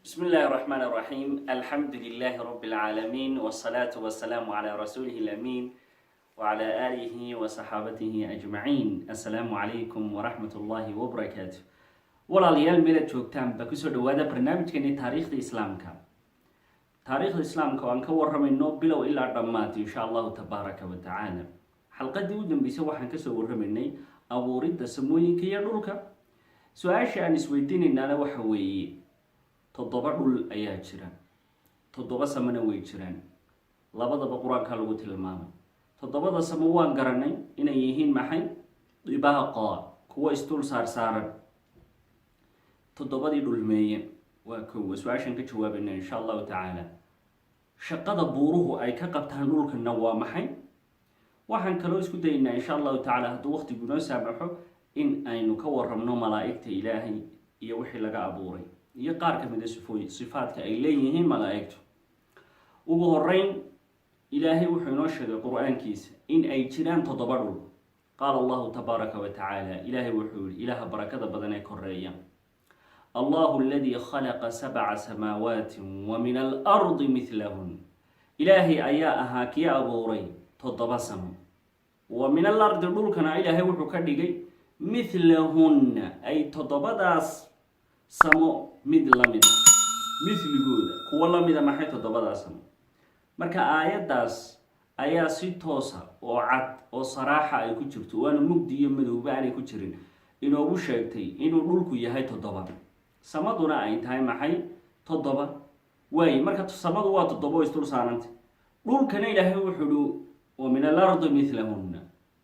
بسم الله الرحمن الرحيم الحمد لله رب العالمين والصلاة والسلام على رسوله الأمين وعلى آله وصحابته أجمعين السلام عليكم ورحمة الله وبركاته walaalyaal meela joogtaan baa kusoo dhawaada barnaamijkeeni taariikhda islaamka oo aan ka waramayno bilow ilaa dhammaad insha allahu tabaaraka wa tacaala xalqadii u dambeysay waxaan kasoo waramaynay abuuridda samooyinka iyo dhulka su-aasha aan isweydiinaynaana waxa weeye 7 dhul ayaa jira 7 samana way jiraan labadaba quraanka lagu tilmaamay 7 samo waan garanay inay yihiin maxay dibaaqa kuwa istul saaran 7 dhul meeye waa kuwa su-aashan ka jawaabayna insha allahu tacaala shaqada buuruhu ay ka qabtaan dhulkana waa maxay waxaan kaloo isku daynaa insha allahu tacaala hadduu waqtigu noo saamaxo in aynu ka warramno malaa'igta ilaahay iyo wixii laga abuuray iyo qaar ka mid ah sifaadka ay leeyihiin malaa'igtu ugu horeyn ilaahay wuxuu inoo sheegay quraankiisa in ay jiraan 7 dhul qaala allahu tabaaraka wa tacaala ilaahay wuxuu yiri ilaaha barakada badan ee koreeya الله الذي خلق 7 سماوات ومن الأرض مثلهن إلهي أياها كي أبوري 7 سما ومن الأرض دولكنا إلهي وحو كدغي مثلهن أي 7 داس سما مثل جود كولا ميد ما حي 7 داس سما marka aayadaas ayaa si toos ah oo cad oo saraaxa ay ku jirto waan mugdi iyo madowba aan ku jirin inuu sheegtay inuu dhulku yahay 7 samaduna ay tahay maxay 7 way marka samadu waa 7 istul saarantay dhulkana ilaahay wuxuu oo min al-ard mithlahunna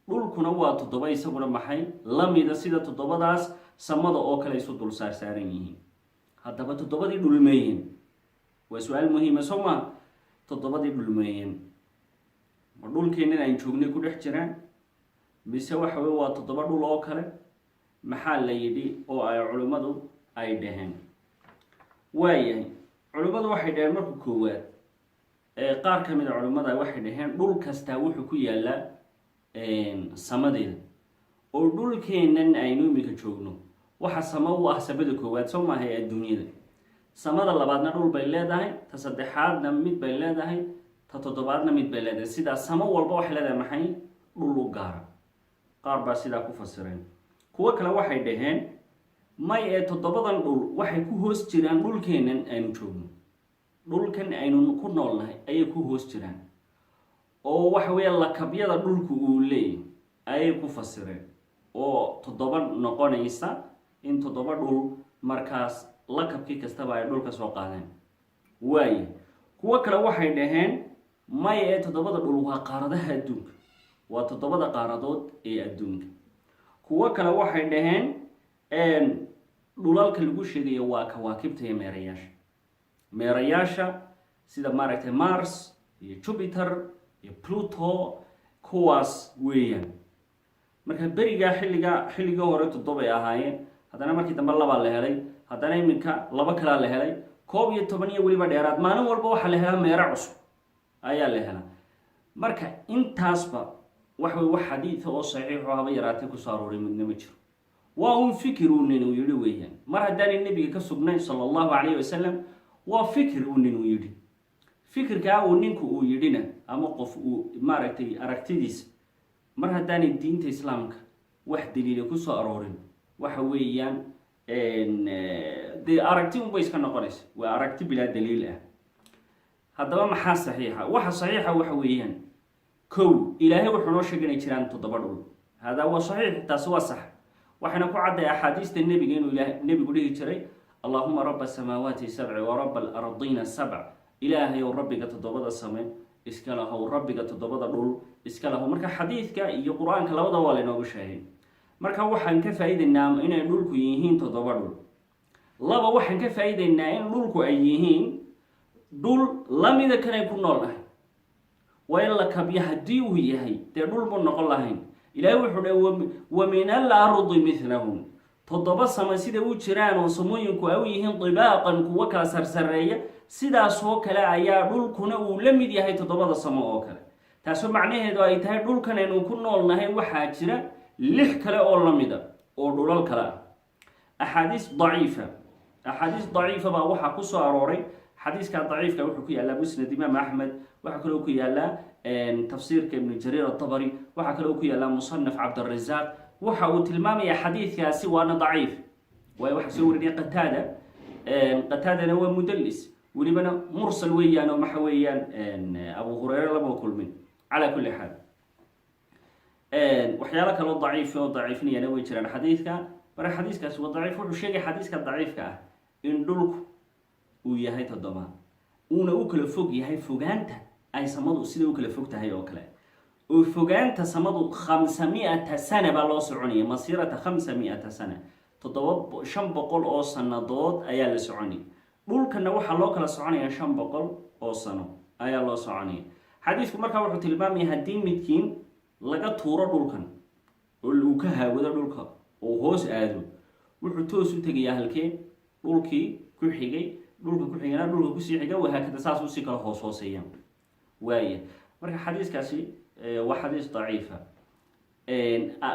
dhulkuna waa 7 isaguna maxay lamida sida 7daas samada oo kale isu dul saaran yihiin haddaba 7 dhulmeeyeen waa su'aal muhiim ah soma 7 dhulmeeyeen ma dhulkeena ay joognay ku dhex jiraan mise waxa weey waa 7 dhul oo kale maxaa la yidhi oo ay culimadu ay dhaheen waayahay culimadu waxay dhaheen marka koowaad qaar ka mid ah culimada waxay dhaheen dhul kasta wuxuu ku yaalaa samadeeda oo dhulkeenan aynu imika joogno waxa sama u ah sabada koowaad soo maahay adduunyada samada labaadna dhul bay leedahay ta saddexaadna mid bay leedahay ta toddobaadna mid bay leedahay sida sama walba wax leedahay maxay dhul u gaar qaar baa sida ku fasireen kuwa kale waxay dhaheen may 7dan dhul waxay ku hoos jiraan dhulkeenan aynu joogno dhulkan aynu ku noolnahay ayay ku hoos jiraan oo waxa weeye lakabyada dhulku uu leeyahay ayay ku fasireen oo 7 noqonaysa in 7 dhul markaas lakabkii kastaba ay dhulka soo qaadeen way kuwa kale waxay dhaheen may 7da dhul waa qaaradaha adduunka waa 7da qaaradood ee adduunka kuwa kale waxay dhaheen dhulalka lagu sheegay waa kawaakibta iyo meerayaasha sida maaragtay Mars iyo Jupiter iyo Pluto kuwaas weeyaan marka beriga xilliga hore 7 ay ahaayeen haddana markii dambe 2 la helay haddana iminka 2 kala la helay 11 iyo waliba dheeraad maalin walba waxa la helaa meera cusub ayaa la helaa marka intaasba wax xadiis oo saxiix ah haba yaraatay ku soo arooray midna ma jiro waa un fikirun inuu yiri weeyaan mar haddii nabiga ka sugnay sallallahu alayhi wasallam waa fikirun inuu yiri fikirka uu ninku uu yirina ama qof uu maaragtay aragtidiis mar haddii diinta islaamka wax daliil ku soo aroorin waxa weeyaan aragti un bay iska noqonaysa waa aragti bila daliil ah haddaba maxaa saxiixa waxa weeyaan kow ilaahay wuxuu noo sheegay jiraan 7 dhul hada waa saxiix taas waa sax waxana ku caday ahadiista nabiga inuu nabigu dhihi jiray Allahumma rabb as-samawati 7 wa rabb al-ardina 7 ilaahay oo rabbiga 7da samay iska lahaw rabbiga 7da dhul iska lahaw marka xadiiska iyo quraanka labada waa inoo sheegay marka waxaan ka faa'iideynaa inay dhulku yihiin 7 dhul laba waxaan ka faa'iideynaa in dhulku ay yihiin dhul lamida kan ay ku noolahay وإلا كبيها ديو هي تدول بنقول لهين إلهي وحده ومن الأرض مثلهم تضبط سما سيدا وجران وسموين كويهن طباقا كوكا سرسرية سيدا سوك لا عيا دول كنا ولم يدي هاي تضبط سما أوكلا تاسو معناه هذا أيتها دول كنا إنه كنا قلنا هاي وحاجرة لح كلا أول مدا أو دول الكلا أحاديث ضعيفة axaadiis daciifa baa waxaa kusoo arooray. xadiiska daciifka wuxuu ku yaalaa musnad imaam axmed, waxaa kaloo ku yaalaa tafsiirka ibnu jariir atabari, waxaa kaloo ku yaalaa musanaf cabdirazaaq. waxa uu tilmaamayaa xadiidkaasi waana daciif, waayo waxaa soo warinaya qataada. qataadana waa mudallis, welibana mursal weeyaan oo maxa weeyaan abu hureyre lama kulmin. calaa kulli xaal waxyaalo kaloo daciif oo daciifinayana way jiraan xadiidka. marka xadiiskaasi waa daciif. wuxuu sheegay xadiiska daciifka ah in dhulku uu yahay 7 uuna u kala fog yahay fogaanta ay samadu sida u kala fog tahay oo kale. oo fogaanta samadu 500 sana baa loo soconaya, masiirata 500 sana, 500 oo sanadood ayaa la soconaya. dhulkana waxaa loo kala soconaya 500 oo sano ayaa loo soconaya. xadiisku markaa wuxuu tilmaamaya haddii midkiin laga tuuro dhulkan oo uu ka haawado dhulka oo hoos aado, wuxuu toos u tegayaa halkee? dhulkii ku xigay, dhulka ku xigana dhulka kusii xiga, wahaakada saas u sii kala hoos hooseeyaan. waaya marka xadiiskaasi waa xadiis daciifa.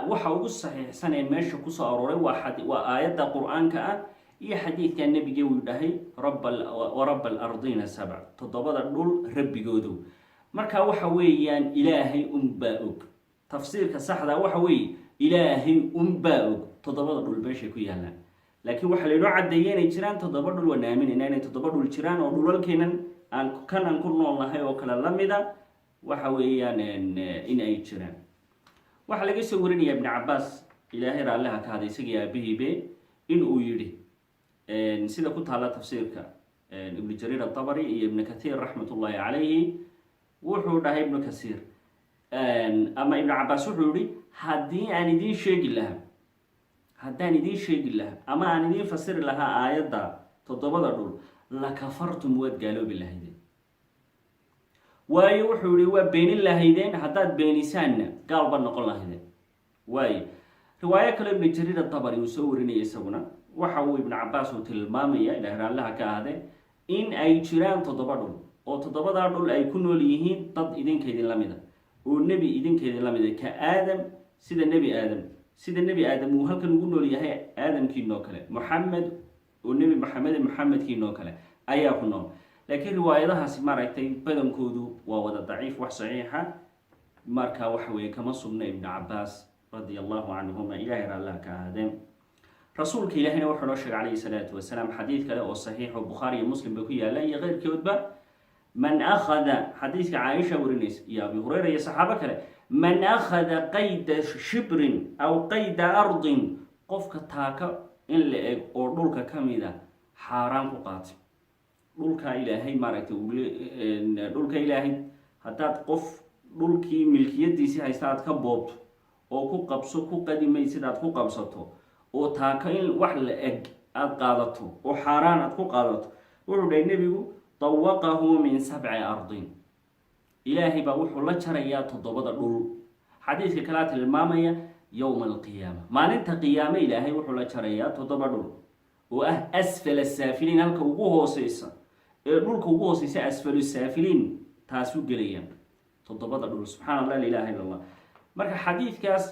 waxa ugu saxiixsan ee meesha kusoo arooray waa aayadda qur-aanka ah iyo xadiidka nabiga uu dhahay warab alardina 7, 7 dhul rabbigoodu. marka waxa weeyaan ilaahay unbaa og. tafsiirka saxda waxa weeye ilaahay unbaa og 7 dhul meeshay ku yaalaan. laakiin waxaa laynoo caddeeyay inay jiraan 7 dhul. waan aaminayna inay 7 dhul jiraan oo dhulalkeenan aan ku noolnahay oo kale la mida waxa weeyaan in ay jiraan. waxaa laga soo warinaya ibn cabaas, ilaahay raalliha ka haday isagii aabihiibe, in uu yidhi sida ku taala tafsiirka ibnu jariir atabari iyo ibnu kathiir raxmatullaahi calayhi. wuxuu dhahay ibnu kasiir ama ibnu cabaas wuxuu yihi haddii aan idiin sheegi lahaa, haddaan idiin sheegi lahaa ama aan idiin fasiri lahaa aayadda 7 dhul lakafartum, waad gaaloobi lahaydeen. waayo wuxuu yihi waa beenin lahaydeen, haddaad beenisaanna gaal baad noqon lahaydeen. waayo riwaayo kale ibnu jariir atabari uu soo warinaya isaguna waxa uu ibnu cabaas uu tilmaamaya, ilaah raallaha ka ahde, in ay jiraan 7 dhul oo 7daa dhul ay ku nool yihiin dad idinkaydin la mida oo nebi idinkaydin la mida, ka aadam sida nebi aadam, sida nebi aadam uu halkan ugu nool yahay aadamkiinoo kale, muxamed oo nebi maxamedkiinoo kale ayaa ku nool. laakiin riwaayadahaasi maaragtay badankoodu waa wada daciif. wax saxiixa markaa waxa weeye kama sugna ibnu cabaas radia allahu canhuma, ilaahay raallaha ka ahaadeen. rasuulka ilaahayna wuxuu noo sheegay calayhi salaatu wasalaam xadiid kale oo saxiix oo bukhaari iyo muslim ba ku yaala iyo keyrkoodba, man akhada, xadiiska caaisha warinaysa iyo abi hureyra iyo saxaabo kale, man akhada qayda shibrin aw qayda ardin, qofka taaka in la eg oo dhulka ka mid a xaaraan ku qaatay. dhulka ilaahay maaragtay dhulka ilaahay haddaad qof dhulkii milkiyadiisii haysta aad ka boobto oo ku qabso, ku qadimaysid aad ku qabsato, oo taaka in wax la eg aad qaadato oo xaaraan aad ku qaadato, wuxuu dhahay nebigu طawaqahu min 7 ardin, ilaahay baa wuxuu la jarayaa 7 dhul. xadiidka kalea tilmaamaya yowma alqiyaama, maalinta qiyaame ilaahay wuxuu la jarayaa 7 dhul oo ah asfal saafiliin, halka ugu hooseysa ee dhulka ugu hooseysa asfalu saafiliin taasu gelayaan 7 dhul. subxaan allah, la ilaaha illa allah. marka xadiidkaas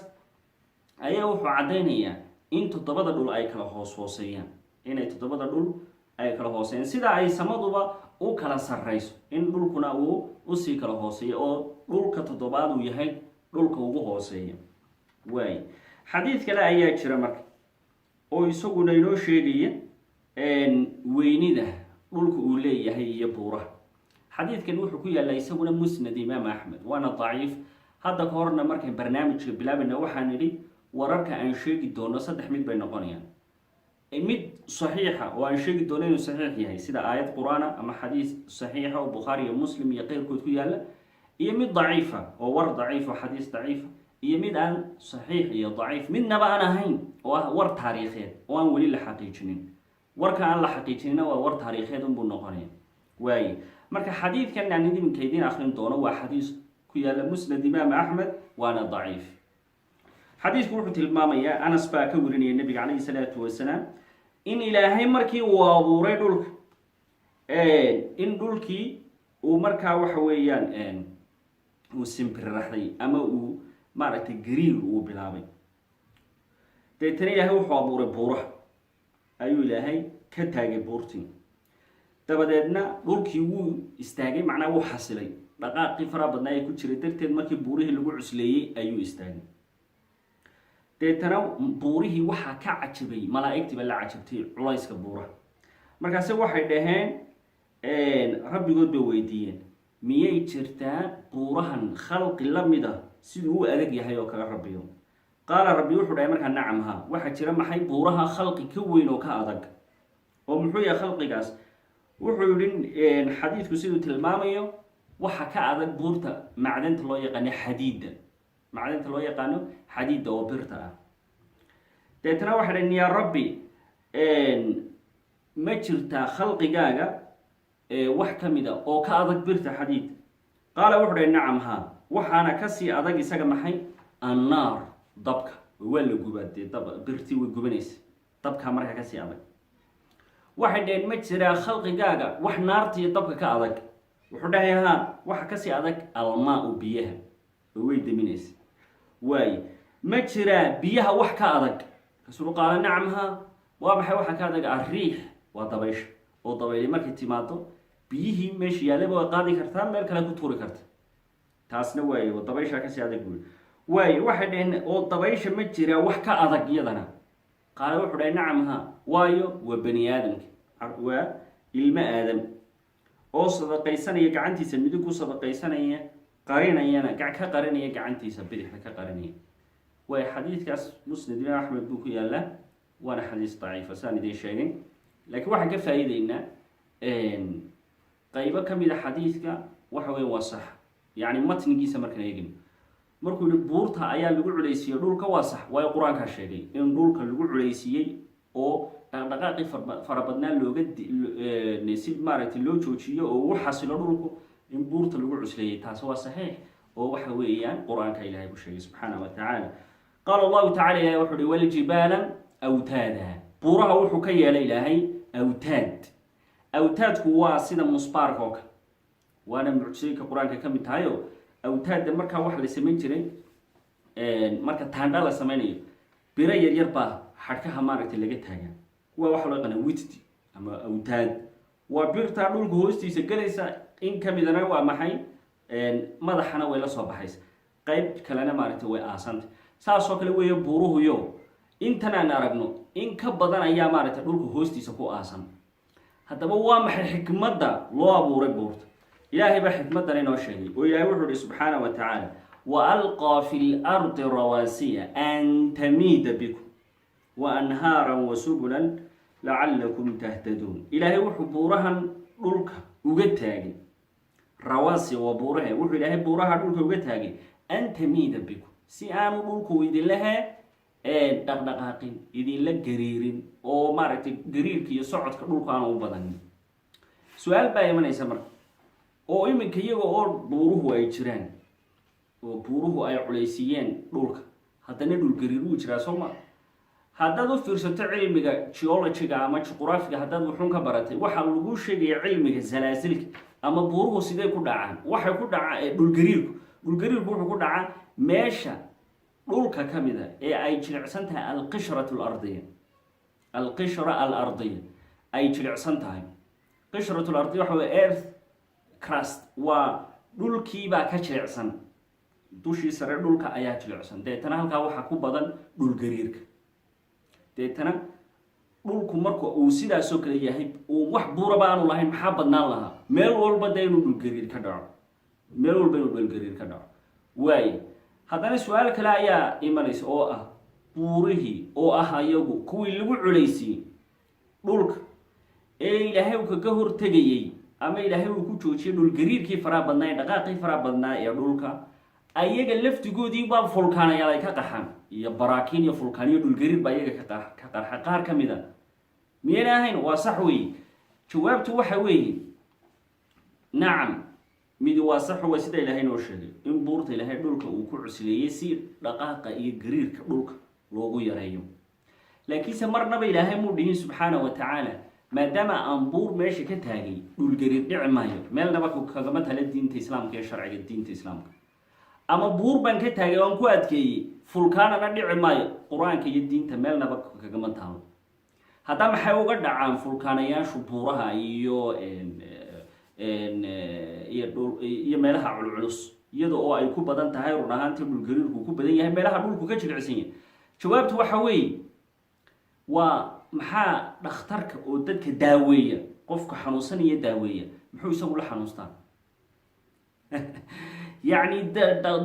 ayaa wuxuu caddaynayaa in 7 dhul ay kala hooseeyaan, inay 7 dhul ay kala hooseeyaan, sida ay samaduba u kala sarreyso, in dhulkuna uu usii kala hooseeyo oo dhulka 7aad uu yahay dhulka ugu hooseeya. waay xadiid kale ayaa jira marka oo isaguna inoo sheegaya weynida dhulka uu leeyahay iyo buuraha. xadiidkan wuxuu ku yaallaa isaguna musnad imaam axmed, waana daciif. hadda ka horna markay barnaamijka bilaabana waxaan idhi wararka aan sheegi doono 3 mid bay noqonayaan. mid saxiixa oo aan sheegi doono inuu saxiix yahay sida aayad qur-aana ama xadiis saxiixa oo bukhaari iyo muslim iyo keyrkood ku yaalla, iyo mid daciifa oo war daciif oo xadiis daciifa, iyo mid aan saxiix iyo daciif midnaba aan ahayn oo ah war taariikheed oo aan weli la xaqiijinin. warka aan la xaqiijinina waa war taariikheed unbuu noqonaya. waaye marka xadiidkan aan idinka idiin akrin doono waa xadiis ku yaalla musnad imaam axmed, waana daciif. xadiisku wuxuu tilmaamayaa, anas baa ka warinaya nabiga calayhi salaatu wasalaam, in ilaahay markii uu abuuray dhulka, in dhulkii uu markaa waxa weeyaan uu simbirraxday ama uu maaragtay gariir uu bilaabay. deetana ilaahay wuxuu abuuray buuraha, ayuu ilaahay ka taagay buurtii dabadeedna dhulkii wuu istaagay macnaa wuu xasilay dhaqaaqii faraha badnaa ee ku jiray darteed markii buurihii lagu cusleeyey ayuu istaagay deetana buurihii waxaa ka cajabay malaa'igtiiba la cajabtay culayska buuraha markaase waxay dhaheen rabbigood bay weydiiyeen miyay jirtaa buurahan khalqi la mid ah siduu u adag yahay oo kaga rabbiyo qaala rabbi wuxuu dhahay markaa nacam ha waxaa jira maxay buuraha khalqi ka weyn oo ka adag oo muxuu yahay khalqigaas wuxuu yidhi xadiidku siduu tilmaamayo waxa ka adag buurta macdanta loo yaqaano xadiidda macdanta loo yaqaano xadiidda oo birta ah deetana waxay dhahen yaa rabbi ma jirtaa khalqigaaga wax ka mid a oo ka adag birta xadiid qaala wuxuu dhahay nacam ha waxaana kasii adag isaga maxay annaar dabka waa la gubaa dee birtii way gubanaysa dabkaa markaa kasii adag waxay dhaheen ma jiraa khalqigaaga wax naarta iyo dabka ka adag wuxuu dhahay ha waxa kasii adag almaa-u biyaha oo way daminaysa waaye ma jiraa biyaha wax ka adag rasuulu qaala nacam ha waa maxay waxa ka adag arriix waa dabaysha oo dabayli markay timaado biyihii meesha yaallaba way qaadi kartaa meel kale ku tuuri karta taasna waaye oo dabaysha kasii adag buuri waaye waxay dhaheen oo dabaysha ma jiraa wax ka adag iyadana qaala wuxuu dhahay nacam ha waayo waa bani aadamka waa ilmo aadam oo sadaqaysanaya gacantiisa midig ku sadaqaysanaya qarinayana ka qarinaya gacantiisa bidixda ka qarinaya way xadiidkaas musnad ibn axmed buu ku yaallaa waana xadiis daciifa saan idiin sheegay laakiin waxaan ka faa'iideynaa qaybo ka mid a xadiidka waxa weeye waa sax yacni matnigiisa markaan eegin markuu yihi buurta ayaa lagu culaysiiyey dhulka waa sax waayo qur-aankaa sheegay in dhulka lagu culaysiiyey oo dhaqdhaqaaqii farabadnaa looga si maaragtay loo joojiyo oo ugu xasilo dhulku in buurta lagu cusleeyey taasi waa saxiix oo waxa weeyaan qur-aanka ilaahay ku sheegay subxaanahu wa tacaala qaala allahu tacala ilahay wuxu uhi waljibaala awtaada buuraha wuxuu ka yeelay ilaahay awtaad awtaadku waa sida musbaarka oo kale waana mucjisooyinka qur-aanka ka mid tahayo awtaadda markaa waxa la samayn jiray marka taandha la samaynayo biro yaryar baa xadhkaha maaragtay laga taagaa waa waxa loo yaqaana witdi ama awtaad waa birtaa dhulka hoostiisa gelaysa in ka midana waa maxay madaxana way la soo baxaysa qayb kalena maaragtay way aasanta saasoo kale weeye buuruhuyo intan aan aragno in ka badan ayaa maaragtay dhulka hoostiisa ku aasan haddaba waa maxay xikmadda loo abuuray buurta ilaahay baa xikmaddan inoo sheegay oo ilaahay wuxuu ihi subxaana wa tacaala wa alqaa fi lardi rawaasiya an tamiida bikum wa anhaaran wa subulan lacallakum tahtaduun ilaahay wuxuu buurahan dhulka uga taagay rawaasi waa buurahe wuxuu ilaahay buuraha dhulka uga taagay an tamiida bikum si aanu dhulku idinlahe dhaqdhaqaaqin idinla gariirin oo maaragtay gariirka iyo socodka dhulku aanu u badanin su-aal baa imanaysa marka oo iminka iyaga oo buuruhu ay jiraan oo buuruhu ay culaysiiyeen dhulka haddana dhulgariir wuu jiraa soo ma haddaad u fiirsato cilmiga geologiga ama juqraafiga haddaad wuxuun ka baratay waxaa lagu sheegaya cilmiga salaasilka ama buuruhu sidee ku dhacaan waxay ku dhacaa dhulgariirku wuxuu ku dhacaa meesha dhulka ka mid a ee ay jilicsan tahay alqishra alardiya ay jilicsan tahay qishrat lardiya waxa wey earth crust waa dhulkiibaa ka jilicsan dushii sare dhulka ayaa jilicsan deetana halkaa waxaa ku badan dhulgariirka deetana dhulku marka uu sidaasoo kale yahay uu wax buuraba aanu lahayn maxaa badnaan lahaa meel walba dee inuu dhulgariir ka dhaco waaye haddana su-aal kale ayaa imanaysa oo ah buurihii oo ah ayagu kuwii lagu culaysiyey dhulka ee ilaahay uu kaga hortegayey ama ilaahay uu ku joojiyey dhulgariirkii faraha badnaa ee dhaqaaqii faraha badnaa ee dhulka ayaga laftigoodii baa fulkaanayaal ay ka qaxaan iyo baraakiin iyo fulkaaniyo dhulgariir baa iyaga ka qarxa qaar ka mid a miyayna ahayn waa sax weeye jawaabtu waxa weeye nacam midi waa sax waa sida ilaahay noo sheegay in buurta ilaahay dhulka uu ku cusleeyey si dhaqaaqa iyo gariirka dhulka loogu yareeyo laakiinse marnaba ilaahay muu dhihin subxaana wa tacaala maadaama aan buur meesha ka taagay dhulgariir dhici maayo meelnaba kagama tala diinta islaamka iyo sharciga diinta islaamka ama buur baan ka taagay oan ku adkeeyey fulkaanana dhici maayo qur-aanka iyo diinta meelnaba kagama taalo haddaba maxay uga dhacaan fulkaanayaashu buuraha iyo meelaha culculus iyada oo ay ku badan tahay run ahaantii dhulgariirku ku badan yahay meelaha dhulku ka jilicsan yahay? jawaabtu waxa weeye waa maxaa dhakhtarka oo dadka daaweeya, qofka xanuunsanaya daaweeya, muxuu isagu la xanuunstaa? yacni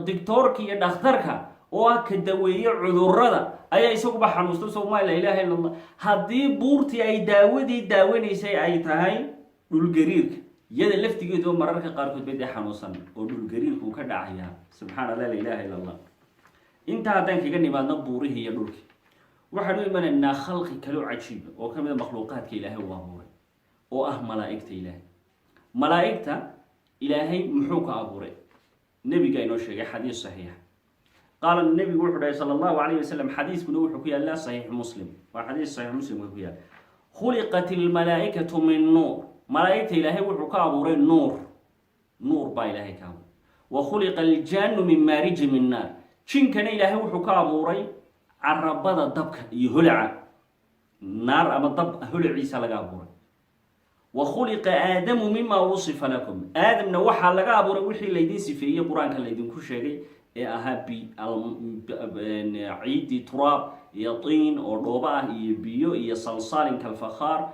dictoorka iyo dhakhtarka oo ah ka daweeye cudurrada ayaa isaguba xanuusta. sooma la ilaaha illa allah. haddii buurtii ay daawadii daawanaysay ay tahay dhulgariirka, iyada laftigeedu mararka qaarkood bay dee xanuunsan oo dhulgariirku ka dhacaya. subxaana allah, la ilaaha illa allah. intaa haddaan kaga nimaadno buurihii iyo dhulkii, waxaan u imanaynaa khalqi kaloo cajiiba oo ka mid a makhluuqaadka ilaahay u abuuray oo ah malaa'igta ilaahay. malaa'igta ilaahay muxuu ka abuuray? nebiga inoo sheegay xadiis saxiixa. qaala nebigu wuxuu dhahay sala allahu calayhi wasalam, xadiiskuna wuxuu ku yaallaa saxiix muslim, waa xadiis saxiix muslimka ku yaalla. khuliqat ilmalaa'ikatu min nuur, malaa'igta ilaahay wuxuu ka abuuray nuur. nuur baa ilaahay ka abuuray. wa khuliqa aljannu min maariji min naar, jinkana ilaahay wuxuu ka abuuray carabada dabka iyo holaca naar ama dab holaciisa laga abuuray. wa khuliqa aadamu mima wusifa lakum, aadamna waxaa laga abuuray wixii laydin sifeeyey qur-aanka laydinku sheegay ee ahaa ciidii turaab iyo tiin oo dhooba ah iyo biyo iyo salsaalin kalfakhaar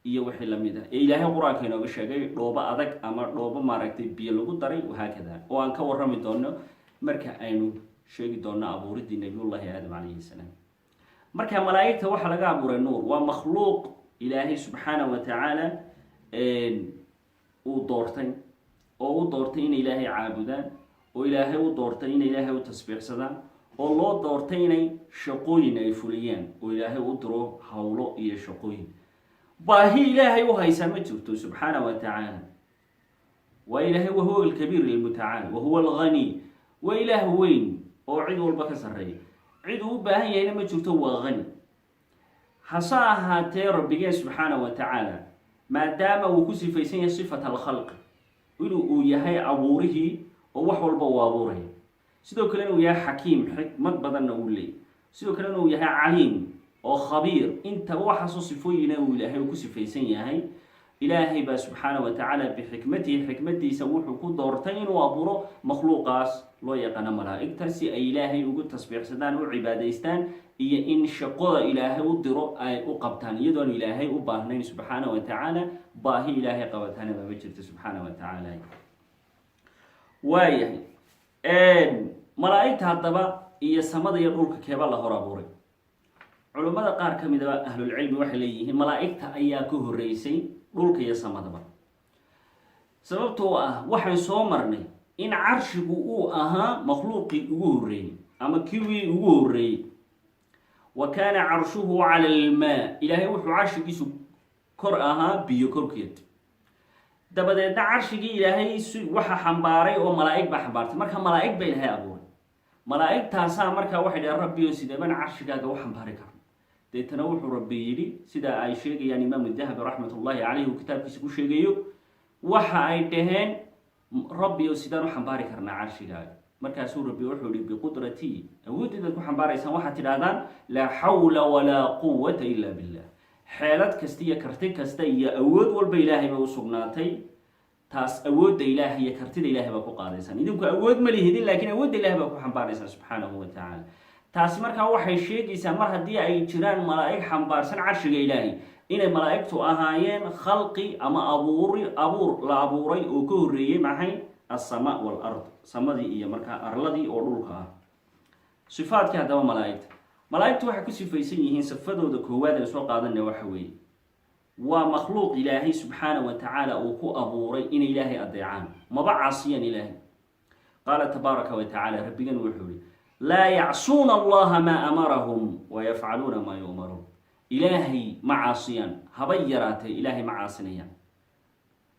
iyo wixii lamid ah ee ilaahay qur-aanka inooga sheegay dhooba adag ama dhooba maaragtay biyo lagu daray wahaakada, oo aan ka warrami doono marka aynu sheegi doona abuuridii nabiyullaahi aadam calayhi salaam. marka malaa'igta waxaa laga abuuray nuur, waa makhluuq ilaahay subxaanahu wa tacaala uu doortay oo u doortay inay ilaahay caabudaan, oo ilaahay u doortay inay ilaahay u tasbiixsadaan, oo loo doortay inay shaqooyin ay fuliyaan, oo ilaahay u diro howlo iyo shaqooyin. baahi ilaahay u haysaa ma jirto subxaanahu wa tacaala. waa ilaahay wahuwa alkabiir almutacaal wahuwa alghani, waa ilaah weyn oo cid walba ka sarreeya, cid uu u baahan yahayna ma jirto, waa hani. hase ahaatee rabbigeen subxaanahu wa tacaala maadaama uu ku sifaysan yahay sifat alkhalq, uu yahay abuurihii oo wax walba uu abuuraya, sidoo kalena uu yahay xakiim, xikmad badanna uu leeyay, sidoo kalena uu yahay caliim oo khabiir, intaba waxaasoo sifooyina uu ilaahay ku sifaysan yahay. ilaahay baa subxaana wa tacaala bixikmatihi, xikmadiisa wuxuu ku doortay inuu abuuro makhluuqaas loo yaqaano malaa'igta, si ay ilaahay ugu tasbiixsadaan, u cibaadaystaan, iyo in shaqada ilaahay u diro ay u qabtaan iyadoon ilaahay u baahnayn subxaana wa tacaala. baahi ilaahay qabataana ma jirto subxaana wa tacaala. waayahay malaa'igta haddaba iyo samada iyo dhulka keeba la hor abuuray? culummada qaar ka midaba ahlulcilmi waxay leeyihiin malaa'igta ayaa ka horreysay dhulka iyo samadaba. sababtoo ah waxaan soo marnay in carshigu uu ahaa makhluuqii ugu horreeyey ama kiwii ugu horreeyey. wa kaana carshuhu cala almaa, ilaahay wuxuu carshigiisu kor ahaa biyo korkeed. dabadeedna carshigii ilaahay waxa xambaaray oo malaa'ig baa xambaartay, marka malaa'ig ba ilaahay abuuray. malaa'igtaasaa markaa waxay dhahen rabbiyo sideeban carshigaaga u xambaari karno. deetana wuxuu rabbi yidhi, sida ay sheegayaan imaamu dahabi raxmatullaahi caleyhi uu kitaabkiisa ku sheegayo, waxa ay dhaheen rabbiyo sidaan u xambaari karnaa carshigaaga. markaasuu rabbi wuxuu yihi biqudratii, awooddeedaad ku xambaaraysaan waxaad tidhaahdaan laa xawla walaa quwata ila billah. xeelad kasta iyo karti kasta iyo awood walba ilaahay bay u sugnaatay. taas awoodda ilaahay iyo kartida ilaahay baa ku qaadaysaan. idinku awood ma lihidin, laakiin awoodda ilaahay baa ku xambaaraysaan subxaanahu wa tacaala. taasi markaa waxay sheegaysaa mar haddii ay jiraan malaa'ig xambaarsan carshiga ilaahay, inay malaa'igtu ahaayeen khalqi ama abuur la abuuray oo ka horreeyey maxay? assamaa walard, samadii iyo markaa arladii oo dhulka ah. sifaadkii haddaba malaa'igtu waxay ku sifaysan yihiin. sifadooda koowaad aan soo qaadanay waxa weeye waa makhluuq ilaahay subxaanahu wa tacaala uu ku abuuray inay ilaahay adeecaan, maba caasiyaan ilaahay. qaala tabaaraka wa tacaala, rabbigan wuxuu yihi laa yacsuuna allaha maa amarahum wayafcaluuna maa yu'maruun. ilaahay ma caasiyaan, habay yaraatee ilaahay ma caasinayaan.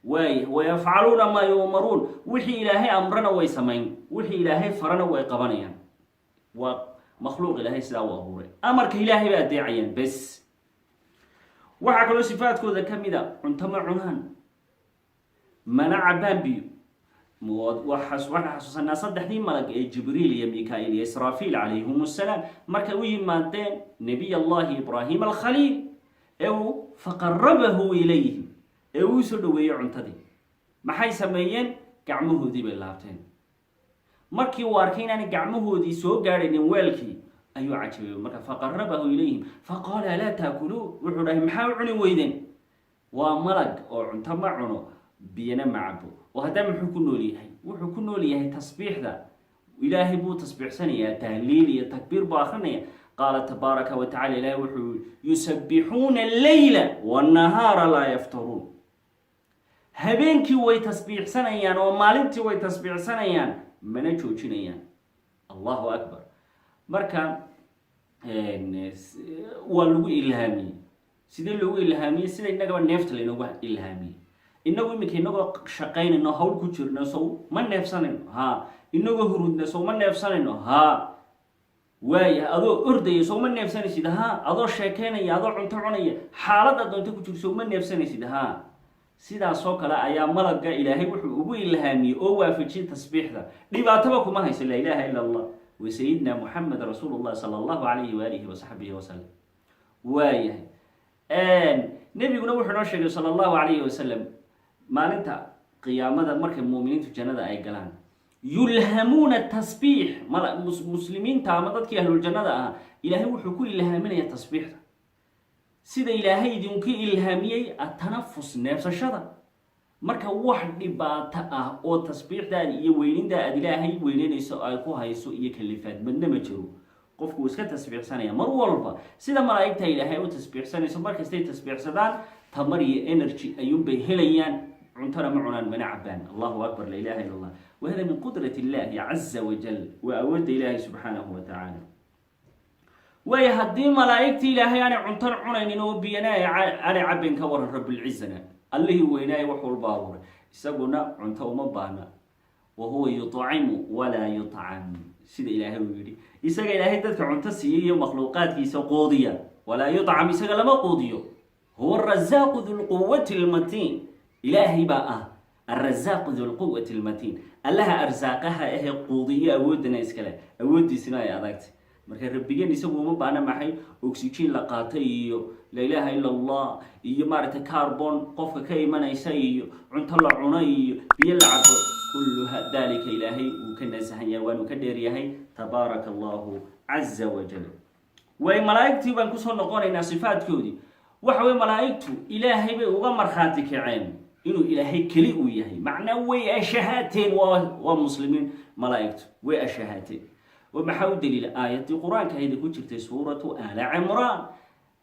wayafcaluuna maa yu'maruun, wixii ilaahay amrana way samayn, wixii ilaahay farana way qabanayaan. waa makhluuq ilaahay sidaa u abuuray, amarka ilaahay bay adeecayaan bes. waxaa kaloo sifaadkooda ka mid a cunto ma cunaan, mana cabaan biyo. waxaan xasuusanaa saddexdii malag ee jibriil iyo mika-iil iyo israafiil calayhim assalaam markay u yimaadeen nebiy allahi ibraahim alkhaliil, faqarrabahu ilayhim uu soo dhaweeyay cuntadii maxay sameeyeen gacmahoodii bay laabteen markii uu arkay inaan gacmahoodii soo gaaraynin weelkii ayuu cajabay marka faqarrabahu ilayhim faqala la taakulu wuxuu dhahay maxaa cuni weydeen waa malag oo cunto ma cuno biyana ma cabo وهذا محكون ليه وحكون ليه تصبيح ذا إلهي بو تصبيح سنة تهليل تكبير باخرنية قال تبارك وتعالى لا وحو يسبحون الليل والنهار لا يفترون هبينك وي تصبيح سنة ومالنتي وي تصبيح سنة منجو جنيا الله أكبر مركا واللغو إلهامي سيدي اللغو إلهامي سيدي إنك نفت لنغو إلهامي inagu imika inagoo shaqaynayno hawl ku jirno sow ma neefsanayno ha inagoo hurudna sow ma neefsanayno ha waaya adoo ordaya sow ma neefsanaysid ha adoo sheekeynaya adoo cunto cunaya xaalad adoonta ku jirto sow ma neefsanaysid ha sidaas oo kale ayaa malagga ilaahay wuxuu ugu ilhaamiyey oo waafajiyay tasbiixda dhibaataba kuma hayso la ilaaha illa allah wa sayyidina muhammad rasuulullah sallallahu alayhi wa alihi wa sahbihi wa sallam waaya nabiguna wuxuu noo sheegay sallallahu alayhi wa sallam maalinta qiyaamada markay muuminiintu jannada ay galaan yulhamuuna tasbiix muslimiinta ama dadkii ahlul jannada ah ilaahay wuxuu ku ilhaaminayaa tasbiixda sida ilaahay idinku ilhaamiyey atanafus neefsashada marka wax dhibaato ah oo tasbiixdaada iyo weyninda aad ilaahay weynanayso ay ku hayso iyo kalifaad madna ma jiro qofku iska tasbiixsanaya mar walba sida malaa'igta ilaahay u tasbiixsanayso markastay tasbiixsadaan tamar iyo energy ayuun bay helayaan عنتنا معنا من عبان الله أكبر لا إله إلا الله وهذا من قدرة الله عز وجل وأود إله سبحانه وتعالى ويهدي ملائكتي إلهي أنا عنتنا عنا إنه بينا أنا عبن كور رب العزة اللي هو إناي وحول باور يسقنا عنتا ومبانا وهو يطعم ولا يطعم سيد إلهي ويري يسقى إلهي تذكر عنتا سيئة مخلوقات يسقى قوضية ولا يطعم يسقى لما قوضية هو الرزاق ذو القوة المتين إلهي بقى الرزاق ذو القوة المتين الله أرزاقها إيه قوضية أودنا إسكاله أودي سنايا أذاكت مركز ربيجين يسووا ما بأنا معي أكسجين لقاطي لا إله إلا الله يمارة كربون قف كيما يسيء عنطلع عني بيلعب كل ذلك إلهي وكنا زهيوان وكدير يهي تبارك الله عز وجل وملائكتي بنكسر نقول صفات كودي وحوي ملائكته إلهي بوغمر خاتك عين إنه إلهي كلي وياهي معناه وأشهاتين ومسلمين ملائكته وأشهاتين ومحاول دليل آية القرآن كهيدا كتشرت سورة آل عمران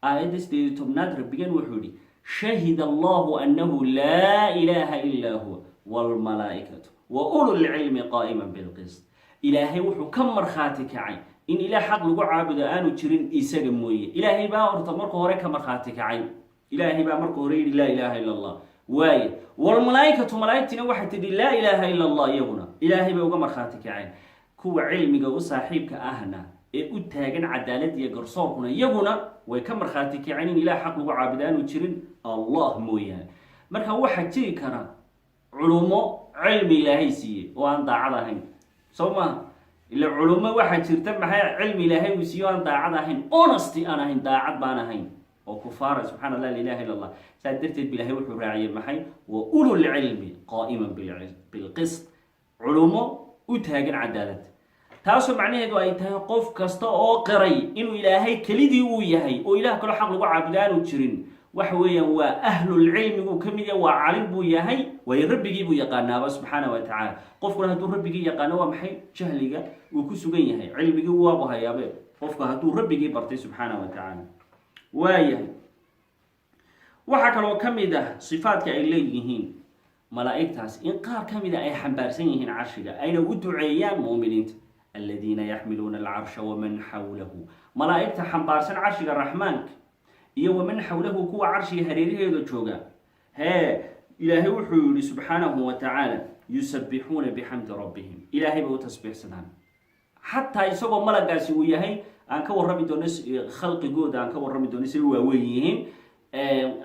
آية استيتمنات ربيا وحولي شهد الله أنه لا إله إلا هو والملائكة وأولو العلم قائما بالقسط إلهي وحو كمر خاتك عين إن إله حق لقو عابد آنو تشرين إيساق موية إلهي با أرتمركو هوري كمر خاتك عين إلهي با مركو هوري لا إله إلا الله واي والملائكة ملائكتنا واحد تدي لا إله إلا الله يغنى إلهي با وقمر خاتك عين كو علمك وصاحبك أهنا أتاقن عدالة يقرصوكنا يغنى ويكمر خاتك عين إن إله حق لقو عابد آنو تشرين الله موية مركا واحد تي كرا علومه علم إلهي سيه وأن ضاعدهين سوما إلا علومه واحد ترتب معها علم إلهي وسيه وأن ضاعدهين أونستي أنا هين ضاعد بانهين وكفار سبحان الله لا إله إلا الله سادرت بالله وحو راعي محي وأولو العلم قائما بالقسط علومه وتاجن عدالة تاسو معناه دو أي تقف كستا أو قري إنه إلهي كليدي وياهي وإله كل حق لقوا عبدان وتشرين وحويا وأهل العلم وكمية وعلم بوياهي ويربي جيبو يقانا سبحانه وتعالى قف كل هدو ربي يقانا ومحي جهلية وكسوجيهي علم جوابها يا بيت قف هدو ربي برتي سبحانه وتعالى waayahay waxa kale oo kamid ah sifaadka ay leeyihiin malaa'iktaas in qaar kamid ah ay xambaarsan yihiin carshiga ayna u duceeyaan muuminiinta alladina yaxmiluuna alcarsha waman xawlahu malaa'ikta xambaarsan carshiga raxmaanka iyo waman xawlahu kuwa carshiga hareeraheeda jooga ilaahay wuxuu yidhi subxaanahu wa tacaala yusabbixuuna bixamdi rabbihim ilaahay bay u tasbiixsadaan xataa isagoo malagaasi uu yahay aan ka warrami doono khalqigooda aan ka warrami doono si waaweyn yihiin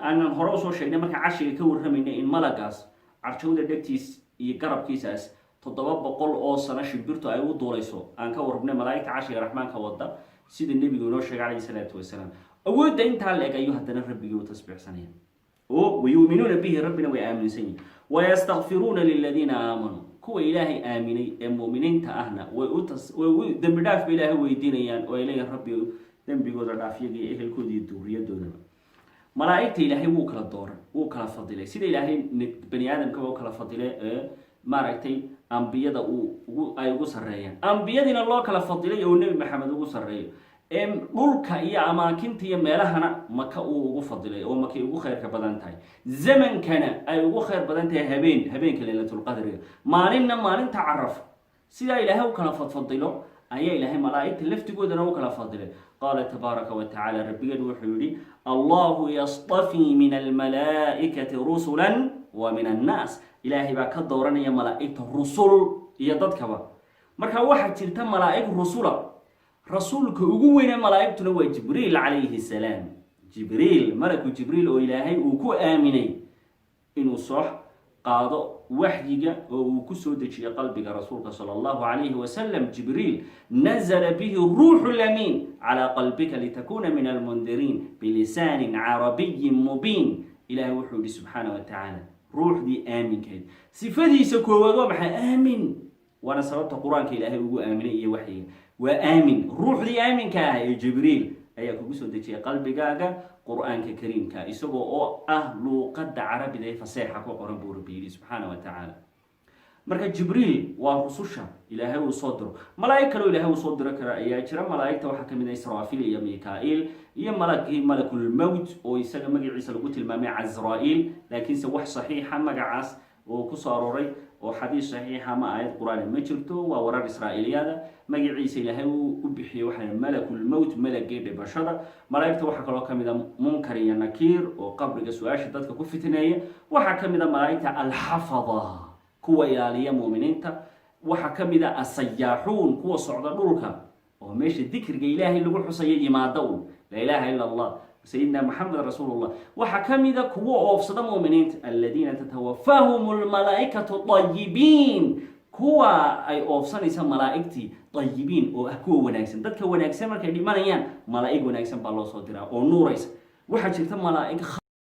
aanan hore usoo sheegnay marka carshiga ka warramayna in malagaas carshowda dhegtiis iyo garabkiisaas 700 oo sano shimbirtu ay u duulayso aan ka warrabnay malaa'ikta carshiga raxmaanka wada sida nebigu inoo sheegay calayhi salaatu wasalaam awoodda intaa la eg ayuu haddana rabbigii u tasbiixsanaya oo wayuuminuuna bihi rabbina way aaminsan yihin wayastakfiruuna liladiina aamanuu kuwa ilaahay aaminay ee mu'miniinta ahna way u dembi dhaafba ilaahay weydiinayaan oo ay leeyihin rabbi dembigooda dhaafyadii ehelkoodii iyo duuriyadoodaba malaa'igta ilaahay wuu kala fadilay sida ilaahay bani aadamkaba u kala fadilay maaragtay ambiyada ay ugu sarreeyaan ambiyadiina loo kala fadilay oo nebi maxamed ugu sarreeyo dhulka iyo amaakinta iyo meelahana maka uu ugu fadilay oo makay ugu khayrka badan tahay zamankana ay ugu khayr badan tahay habeenka laylatulqadriga maalinna maalinta caraf sidaa ilaahay u kala fadfadilo ayaa ilaahay malaa'igta laftigoodana u kala fadilay qaala tabaaraka wa tacaala rabbigeenu wuxuu yidhi allahu yastafii min almalaa'ikati rusulan wa min annaas ilaahay baa ka dooranaya malaa'igta rusul iyo dadkaba marka waxaa jirta malaa'ig rusula rasuulka ugu weyne malaa'igtuna waa jibriil calayhi salaam malaku jibriil oo ilaahay uu ku aaminay inuu soo qaado waxyiga oo uu ku soo dejiyo qalbiga rasuulka sala allahu calayhi wasalam jibriil nazala bihi ruuxu lamiin calaa qalbika litakuna min almundiriin bilisaanin carabiyin mubiin ilaahay wuxuu yihi subxaana wa tacaala ruuxdii aaminkeed sifadiisa koowaad waa maxay aamin waana sababta qur-aanka ilaahay ugu aaminay iyo waxyiga waa aamin ruuxdii aaminka ah ee jibriil ayaa kugu soo dejiyay qalbigaaga qur-aanka kariimka isagoo oo ah luuqadda carabida ee faseexa ku qoran buu rabbi yidhi subxaana wa tacaala marka jibriil waa rususha ilaahay uu soo diro malaa'ig kaloo ilaahay uu soo diro kara ayaa jira malaa'igta waxaa ka mid ah israafiil iyo mikaa'il iyo malakulmowt oo isaga magaciisa lagu tilmaamay casraa'iil laakiinse wax saxiixa magacaas oo ku soo arooray oo xadiis saxiixa ma aayad qur-aan ma jirto waa warar israa'iiliyaada magaciisa ilaahay uu u bixiyey waxaa malakulmowt malagii dhibashada malaa'igta waxaa kaloo ka mid a munkar iyo nakiir oo qabriga su-aasha dadka ku fitneeya waxaa ka mid a malaa'igta alxafada kuwa ilaaliya mu'miniinta waxaa ka mid a asayaaxuun kuwa socda dhulka oo meesha dikriga ilaahay lagu xusayo yimaada un laa ilaaha ila allah sayidina maxamed rasuulullah waxaa ka mid a kuwa oofsada mu'miniinta aladiina tatawafahum lmalaa'ikatu tayibiin kuwa ay oofsanaysa malaa'igtii tayibiin oo ah kuwa wanaagsan dadka wanaagsan markay dhimanayaan malaa'ig wanaagsan baa loo soo diraa oo nuuraysa waxaa jirta malaa'ig